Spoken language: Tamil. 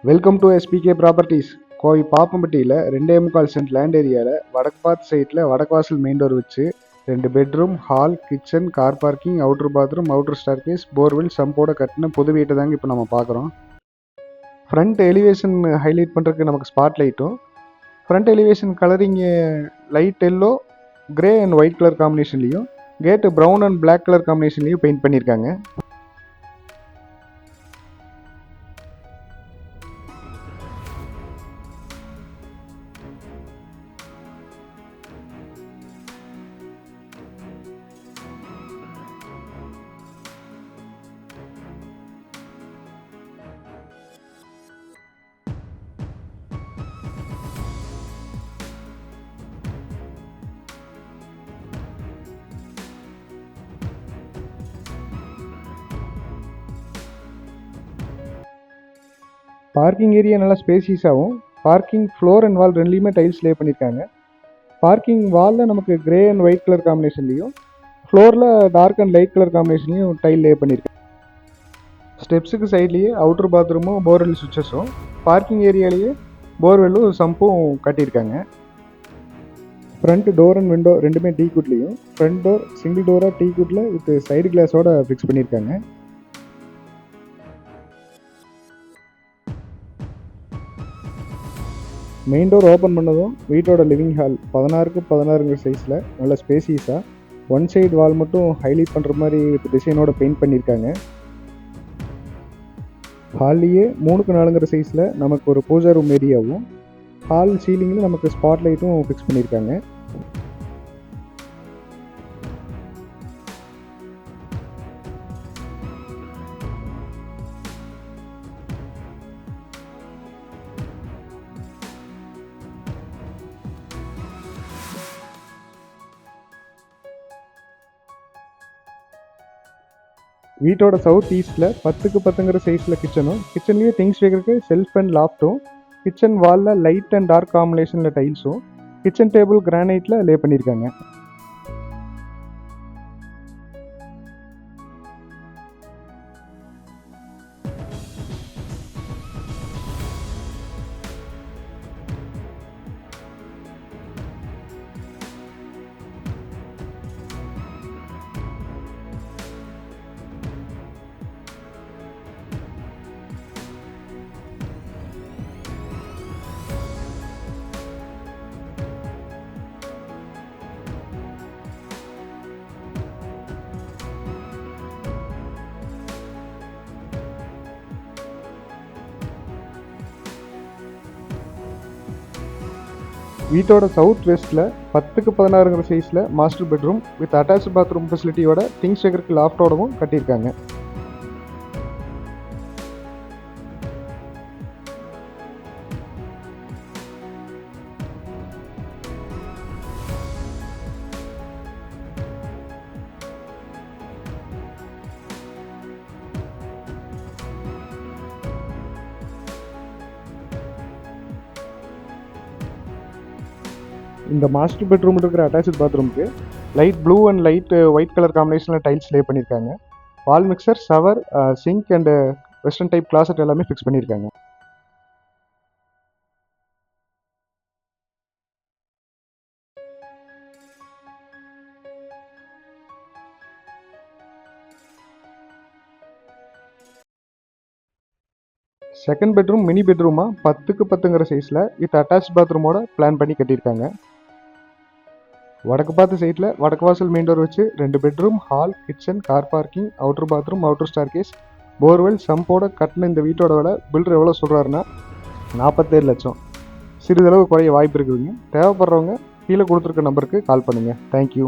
Welcome to SPK properties. Kovai பாப்பம்பட்டியில் 2.25 சென்ட் லேண்ட் ஏரியாவில் வடக்கு பார்த்து சைட்டில் வடக்கு வாசல் மெயின் டோர் வச்சு 2 bedroom, hall, kitchen, car parking, outer bathroom, outer staircase, borewell, சம்போட கட்டின புது வீட்டை தாங்க இப்போ நம்ம பார்க்குறோம். ஃப்ரண்ட் எலிவேஷன் ஹைலைட் பண்ணுறதுக்கு நமக்கு ஸ்பாட் லைட்டும், ஃப்ரண்ட் எலிவேஷன் கலரிங்கு light yellow, grey and white colour காம்பினேஷன்லேயும், gate brown and black colour காம்பினேஷன்லேயும் பெயிண்ட் பண்ணியிருக்காங்க. பார்க்கிங் ஏரியா நல்லா ஸ்பேசியஸாகவும், பார்க்கிங் ஃப்ளோர் அண்ட் வால் ரெண்டுலேயுமே டைல்ஸ் லே பண்ணியிருக்காங்க. பார்க்கிங் வாலில் நமக்கு கிரே அண்ட் ஒயிட் கலர் காம்பினேஷன்லேயும், ஃப்ளோரில் டார்க் அண்ட் லைட் கலர் காம்பினேஷன்லேயும் டைல் லே பண்ணியிருக்காங்க. ஸ்டெப்ஸுக்கு சைட்லேயே அவுட்ரு பாத்ரூமும் போர்வெல் சுவிச்சஸும், பார்க்கிங் ஏரியாலேயே போர்வெல்லும் சம்பும் கட்டியிருக்காங்க. ஃப்ரண்ட் டோர் அண்ட் விண்டோ ரெண்டுமே டீ குட்லேயும், ஃப்ரண்ட் டோர் சிங்கிள் டோராக டீ குட்டில் வித் சைடு கிளாஸோட ஃபிக்ஸ் பண்ணியிருக்காங்க. மெயின் டோர் ஓப்பன் பண்ணதும் வீட்டோட லிவிங் ஹால் 16க்கு 16 சைஸில் நல்ல ஸ்பேசியஸாக ஒன் சைடு வால் மட்டும் ஹைலைட் பண்ணுற மாதிரி டிசைனோட பெயிண்ட் பண்ணியிருக்காங்க. ஹால்லையே 3க்கு 4 சைஸில் நமக்கு ஒரு பூஜா ரூம் ஏரியாவும், ஹால் சீலிங்கில் நமக்கு ஸ்பாட் லைட்டும் ஃபிக்ஸ் பண்ணியிருக்காங்க. வீட்டோட சவுத் ஈஸ்ட்டில் 10க்கு 10 சைஸில் கிச்சனும், கிச்சன்லேயே திங்ஸ் வைக்கிறதுக்கு செல்ஃப் அண்ட் லாஃப்ட்டும், கிச்சன் வாலில் லைட் அண்ட் டார்க் காம்பினேஷனில் டைல்ஸும், கிச்சன் டேபிள் கிரானைட்டில் லே பண்ணியிருக்காங்க. வீட்டோட சவுத் வெஸ்ட்டில் 10க்கு 16 சைஸில் master bedroom with attach bathroom ஃபெசிலிட்டியோட திங்ஸ் வைக்கிறதுக்கு லாஃப்டோடவும் கட்டியிருக்காங்க. இந்த மாஸ்டர் பெட்ரூம் இருக்கிற அட்டாச் பாத்ரூமுக்கு light blue and light white colour காம்பினேஷனில் டைல்ஸ் லே பண்ணியிருக்காங்க. Wall mixer, shower, sink and western type closet எல்லாமே ஃபிக்ஸ் பண்ணியிருக்காங்க. செகண்ட் பெட்ரூம் மினி பெட்ரூமாக 10க்கு 10 சைஸில் வித் அட்டாச் பாத்ரூமோட பிளான் பண்ணி கட்டியிருக்காங்க. வடக்கு பார்த்து சைட்டில் வடக்கு வாசல் மெயின் டோர் வச்சு 2 bedroom, hall, kitchen, car parking, outer bathroom, outer staircase, borewell, சம்போட கட்டின இந்த வீட்டோட விலை பில்டர் எவ்வளோ சொல்கிறாருன்னா 47 லட்சம். சிறிதளவு குறைய வாய்ப்பு இருக்குதுங்க. தேவைப்படுறவங்க கீழே கொடுத்துருக்க நம்பருக்கு கால் பண்ணுங்கள். தேங்க்யூ.